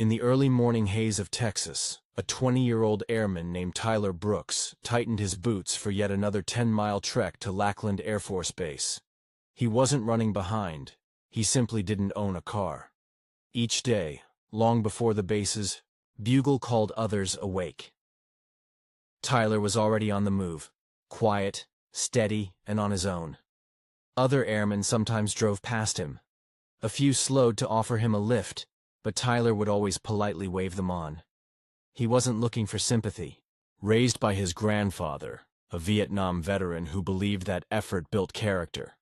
In the early morning haze of Texas, a 20-year-old airman named Tyler Brooks tightened his boots for yet another 10-mile trek to Lackland Air Force Base. He wasn't running behind. He simply didn't own a car. Each day, long before the base's bugle called others awake, Tyler was already on the move, quiet, steady, and on his own. Other airmen sometimes drove past him. A few slowed to offer him a lift, but Tyler would always politely wave them on. He wasn't looking for sympathy. Raised by his grandfather, a Vietnam veteran who believed that effort built character,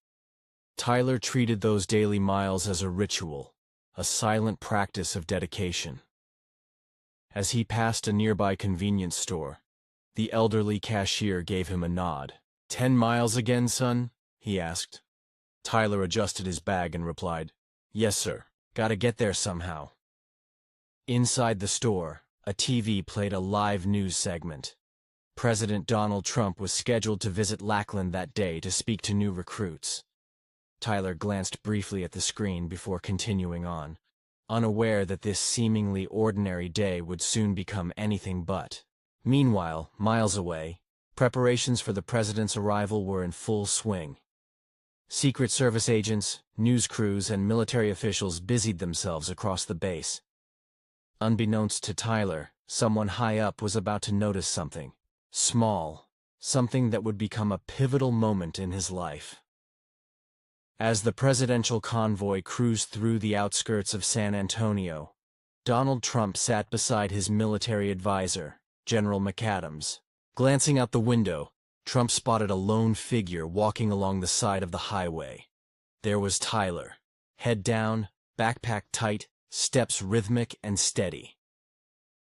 Tyler treated those daily miles as a ritual, a silent practice of dedication. As he passed a nearby convenience store, the elderly cashier gave him a nod. 10 miles again, son?" he asked. Tyler adjusted his bag and replied, "Yes, sir. Gotta get there somehow." Inside the store, a TV played a live news segment. President Donald Trump was scheduled to visit Lackland that day to speak to new recruits. Tyler glanced briefly at the screen before continuing on, unaware that this seemingly ordinary day would soon become anything but. Meanwhile, miles away, preparations for the president's arrival were in full swing. Secret Service agents, news crews, and military officials busied themselves across the base. Unbeknownst to Tyler, someone high up was about to notice something small, something that would become a pivotal moment in his life. As the presidential convoy cruised through the outskirts of San Antonio, Donald Trump sat beside his military advisor, General McAdams. Glancing out the window, Trump spotted a lone figure walking along the side of the highway. There was Tyler, head down, backpack tight, steps rhythmic and steady.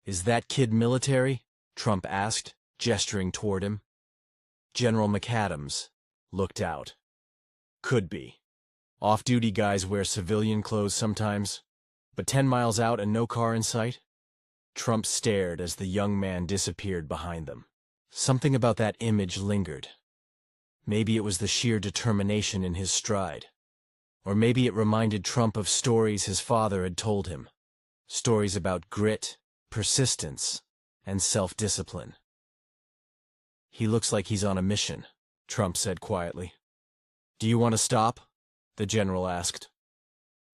"Is that kid military?" Trump asked, gesturing toward him. General McAdams looked out. "Could be. Off-duty guys wear civilian clothes sometimes, but 10 miles out and no car in sight?" Trump stared as the young man disappeared behind them. Something about that image lingered. Maybe it was the sheer determination in his stride. Or maybe it reminded Trump of stories his father had told him. Stories about grit, persistence, and self-discipline. "He looks like he's on a mission," Trump said quietly. "Do you want to stop?" the general asked.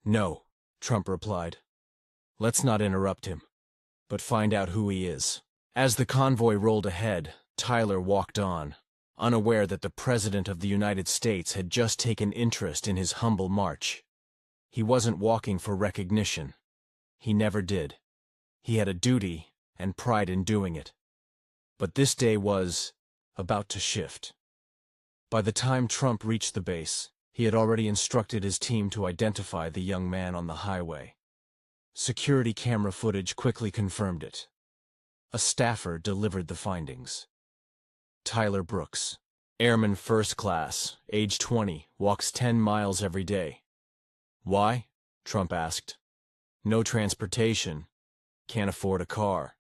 "No," Trump replied. "Let's not interrupt him, but find out who he is." As the convoy rolled ahead, Tyler walked on, unaware that the President of the United States had just taken interest in his humble march. He wasn't walking for recognition. He never did. He had a duty and pride in doing it. But this day was about to shift. By the time Trump reached the base, he had already instructed his team to identify the young man on the highway. Security camera footage quickly confirmed it. A staffer delivered the findings. Tyler Brooks, Airman First Class, age 20, walks 10 miles every day. "Why?" Trump asked. "No transportation. Can't afford a car.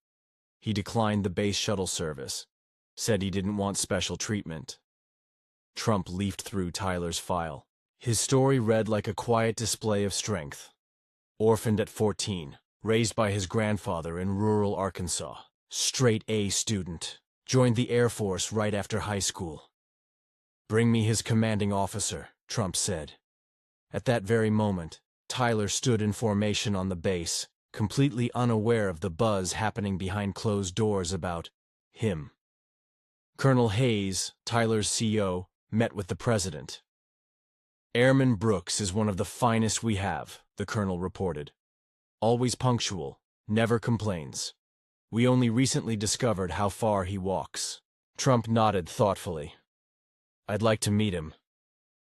He declined the base shuttle service. Said he didn't want special treatment." Trump leafed through Tyler's file. His story read like a quiet display of strength. Orphaned at 14, raised by his grandfather in rural Arkansas. Straight A student. Joined the Air Force right after high school. "Bring me his commanding officer," Trump said. At that very moment, Tyler stood in formation on the base, completely unaware of the buzz happening behind closed doors about him. Colonel Hayes, Tyler's CO, met with the president. "Airman Brooks is one of the finest we have," the colonel reported. "Always punctual, never complains. We only recently discovered how far he walks." Trump nodded thoughtfully. "I'd like to meet him."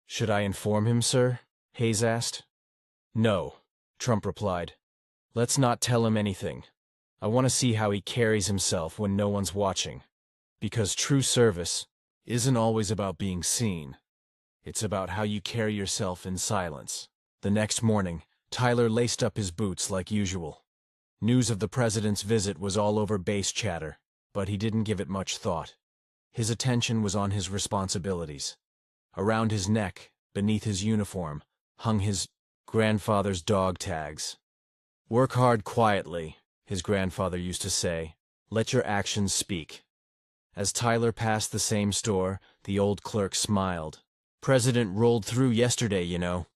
"Should I inform him, sir?" Hayes asked. "No," Trump replied. "Let's not tell him anything. I want to see how he carries himself when no one's watching. Because true service isn't always about being seen. It's about how you carry yourself in silence." The next morning, Tyler laced up his boots like usual. News of the president's visit was all over base chatter, but he didn't give it much thought. His attention was on his responsibilities. Around his neck, beneath his uniform, hung his grandfather's dog tags. "Work hard quietly, his grandfather used to say. Let your actions speak. As Tyler passed the same store, the old clerk smiled. President rolled through yesterday, you know.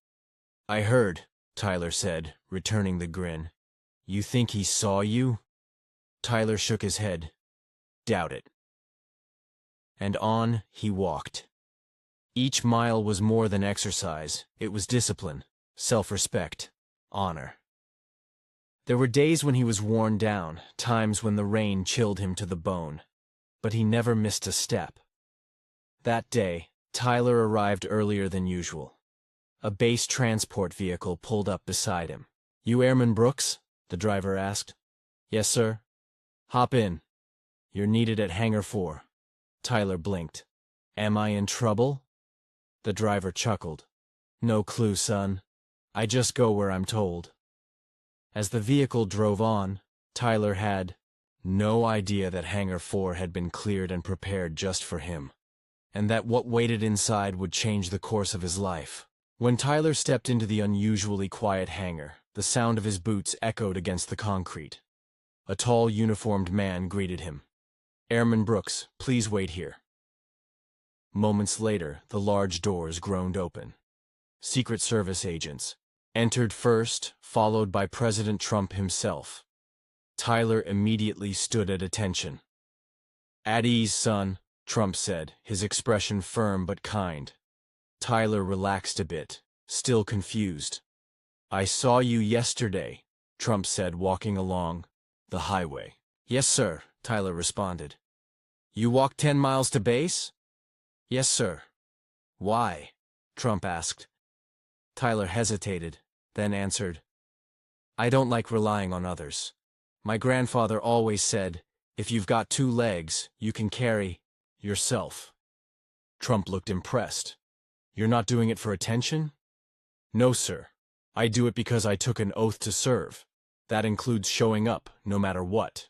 I heard, Tyler said, returning the grin. You think he saw you? Tyler shook his head. Doubt it. And on he walked. Each mile was more than exercise. It was discipline, self-respect, honor. There were days when he was worn down, times when the rain chilled him to the bone. But he never missed a step. That day, Tyler arrived earlier than usual. A base transport vehicle pulled up beside him. You Airman Brooks? The driver asked. Yes, sir. Hop in. You're needed at Hangar 4. Tyler blinked. Am I in trouble? The driver chuckled. No clue, son. I just go where I'm told. As the vehicle drove on, Tyler had no idea that Hangar 4 had been cleared and prepared just for him, and that what waited inside would change the course of his life. When Tyler stepped into the unusually quiet hangar, the sound of his boots echoed against the concrete. A tall, uniformed man greeted him. Airman Brooks, please wait here. Moments later, the large doors groaned open. Secret Service agents entered first, followed by President Trump himself. Tyler immediately stood at attention. At ease, son, Trump said, his expression firm but kind. Tyler relaxed a bit, still confused. I saw you yesterday, Trump said, walking along the highway. Yes, sir, Tyler responded. You walked 10 miles to base? Yes, sir. Why? Trump asked. Tyler hesitated, then answered. I don't like relying on others. My grandfather always said, if you've got 2 legs, you can carry yourself. Trump looked impressed. You're not doing it for attention? No, sir. I do it because I took an oath to serve. That includes showing up, no matter what.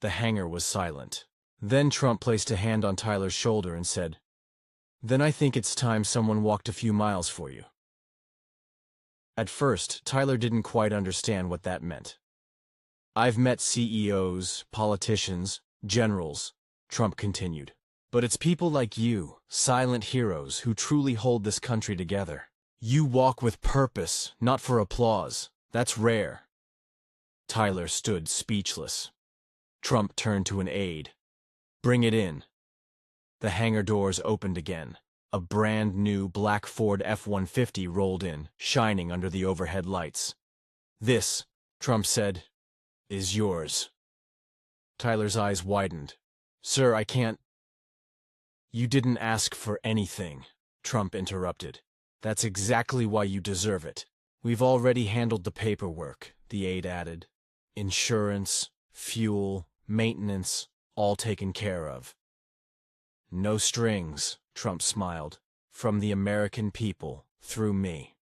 The hangar was silent. Then Trump placed a hand on Tyler's shoulder and said, Then I think it's time someone walked a few miles for you. At first, Tyler didn't quite understand what that meant. I've met CEOs, politicians, generals, Trump continued. But it's people like you, silent heroes, who truly hold this country together. You walk with purpose, not for applause. That's rare. Tyler stood speechless. Trump turned to an aide. Bring it in. The hangar doors opened again. A brand new black Ford F-150 rolled in, shining under the overhead lights. This, Trump said, is yours. Tyler's eyes widened. Sir, I can't. You didn't ask for anything, Trump interrupted. That's exactly why you deserve it. We've already handled the paperwork, the aide added. Insurance, fuel, maintenance, all taken care of. No strings, Trump smiled. From the American people, through me.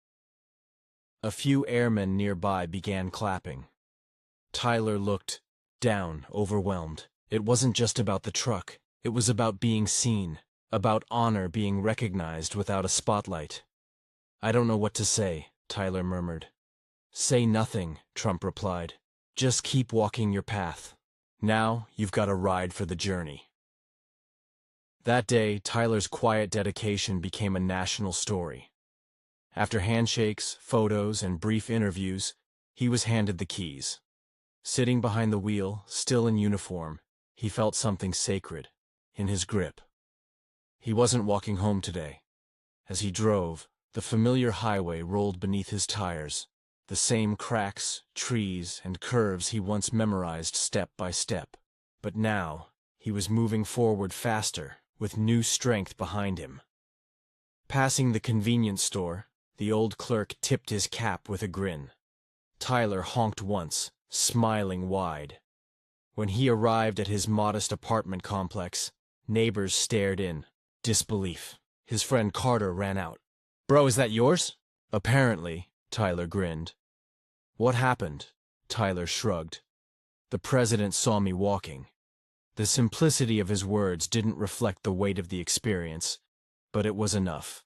A few airmen nearby began clapping. Tyler looked down, overwhelmed. It wasn't just about the truck. It was about being seen, about honor being recognized without a spotlight. I don't know what to say, Tyler murmured. Say nothing, Trump replied. Just keep walking your path. Now you've got a ride for the journey. That day, Tyler's quiet dedication became a national story. After handshakes, photos, and brief interviews, he was handed the keys. Sitting behind the wheel, still in uniform, he felt something sacred in his grip. He wasn't walking home today. As he drove, the familiar highway rolled beneath his tires, the same cracks, trees, and curves he once memorized step by step. But now, he was moving forward faster, with new strength behind him. Passing the convenience store, the old clerk tipped his cap with a grin. Tyler honked once, smiling wide. When he arrived at his modest apartment complex, neighbors stared in disbelief. His friend Carter ran out. Bro, is that yours? Apparently, Tyler grinned. What happened? Tyler shrugged. The president saw me walking. The simplicity of his words didn't reflect the weight of the experience, but it was enough.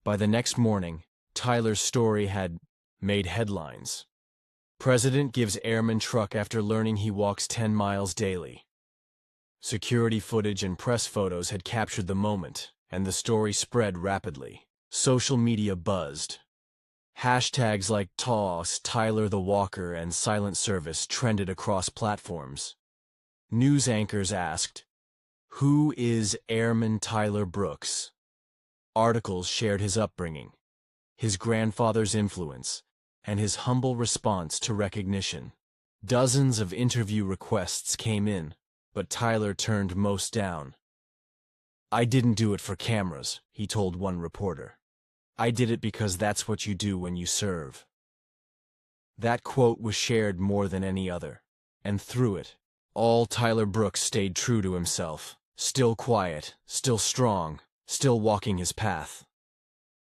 By the next morning, Tyler's story had made headlines. President gives Airman truck after learning he walks 10 miles daily. Security footage and press photos had captured the moment, and the story spread rapidly. Social media buzzed. Hashtags like Toss, Tyler the Walker, and Silent Service trended across platforms. News anchors asked, "Who is Airman Tyler Brooks?" Articles shared his upbringing, his grandfather's influence, and his humble response to recognition. Dozens of interview requests came in, but Tyler turned most down. "I didn't do it for cameras," he told one reporter. "I did it because that's what you do when you serve." That quote was shared more than any other, and through it, all Tyler Brooks stayed true to himself, still quiet, still strong, still walking his path.